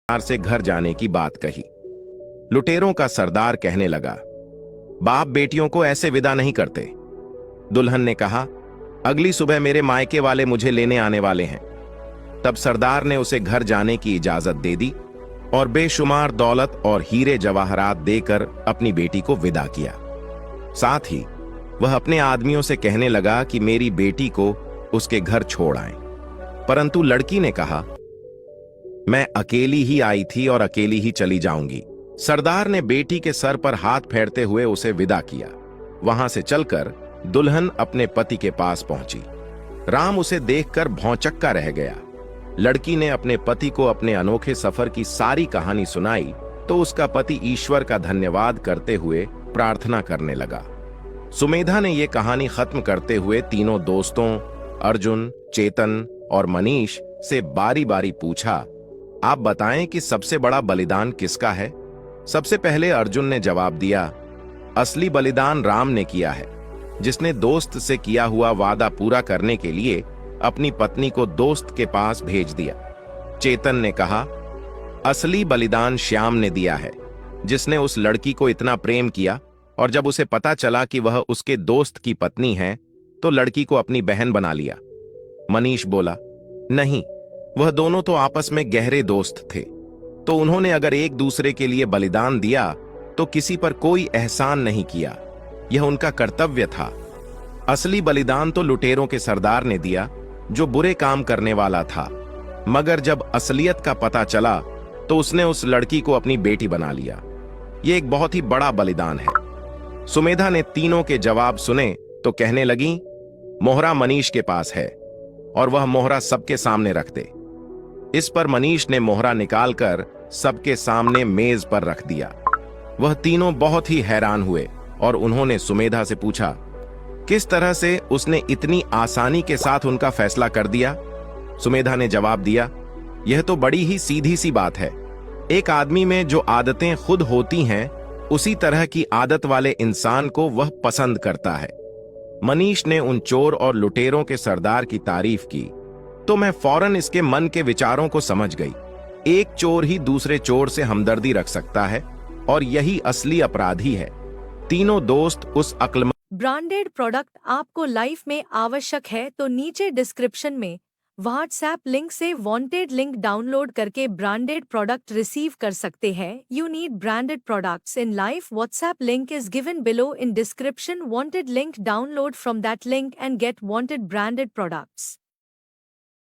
सरदार से घर जाने की बात कही। लुटेरों का सरदार कहने लगा, बाप बेटियों को ऐसे विदा नहीं करते। दुल्हन ने कहा, अगली सुबह मेरे मायके वाले मुझे लेने आने वाले हैं। तब सरदार ने उसे घर जाने की इजाजत दे दी और बेशुमार दौलत और हीरे जवाहरात देकर अपनी बेटी को विदा किया। साथ ही वह अपने आदमियों से कहने लगा कि मेरी बेटी को उसके घर छोड़ आएं। परंतु लड़की ने कहा, मैं अकेली ही आई थी और अकेली ही चली जाऊंगी। सरदार ने बेटी के सर पर हाथ फेरते हुए उसे विदा किया। वहां से चलकर दुल्हन अपने पति के पास पहुंची। राम उसे देखकर भौंचक्का रह गया। लड़की ने अपने पति को अपने अनोखे सफर की सारी कहानी सुनाई तो उसका पति ईश्वर का धन्यवाद करते हुए प्रार्थना करने लगा। सुमेधा ने यह कहानी खत्म करते हुए तीनों दोस्तों अर्जुन, चेतन और मनीष से बारी बारी पूछा, आप बताएं कि सबसे बड़ा बलिदान किसका है? सबसे पहले अर्जुन ने जवाब दिया, असली बलिदान राम ने किया है, जिसने दोस्त से किया हुआ वादा पूरा करने के लिए अपनी पत्नी को दोस्त के पास भेज दिया। चेतन ने कहा, असली बलिदान श्याम ने दिया है, जिसने उस लड़की को इतना प्रेम किया और जब उसे पता चला कि वह उसके दोस्त की पत्नी है तो लड़की को अपनी बहन बना लिया। मनीष बोला, नहीं, वह दोनों तो आपस में गहरे दोस्त थे, तो उन्होंने अगर एक दूसरे के लिए बलिदान दिया तो किसी पर कोई एहसान नहीं किया, यह उनका कर्तव्य था। असली बलिदान तो लुटेरों के सरदार ने दिया, जो बुरे काम करने वाला था, मगर जब असलियत का पता चला तो उसने उस लड़की को अपनी बेटी बना लिया। यह एक बहुत ही बड़ा बलिदान है। सुमेधा ने तीनों के जवाब सुने तो कहने लगी, मोहरा मनीष के पास है और वह मोहरा सबके सामने रख दे। इस पर मनीष ने मोहरा निकालकर सबके सामने मेज पर रख दिया। वह तीनों बहुत ही हैरान हुए और उन्होंने सुमेधा से पूछा, किस तरह से उसने इतनी आसानी के साथ उनका फैसला कर दिया? सुमेधा ने जवाब दिया, यह तो बड़ी ही सीधी सी बात है। एक आदमी में जो आदतें खुद होती हैं, उसी तरह की आदत वाले इंसान को वह पसंद करता है। मनीष ने उन चोर और लुटेरों के सरदार की तारीफ की तो मैं फौरन इसके मन के विचारों को समझ गई। एक चोर ही दूसरे चोर से हमदर्दी रख सकता है और यही असली अपराधी है। तीनों दोस्त उस अक्लमंद ब्रांडेड प्रोडक्ट आपको लाइफ में आवश्यक है तो नीचे डिस्क्रिप्शन में व्हाट्सएप लिंक से वांटेड लिंक डाउनलोड करके ब्रांडेड प्रोडक्ट रिसीव कर सकते हैं। You need branded products in life, WhatsApp link is given below in description. Wanted link, download from that link and get wanted branded products.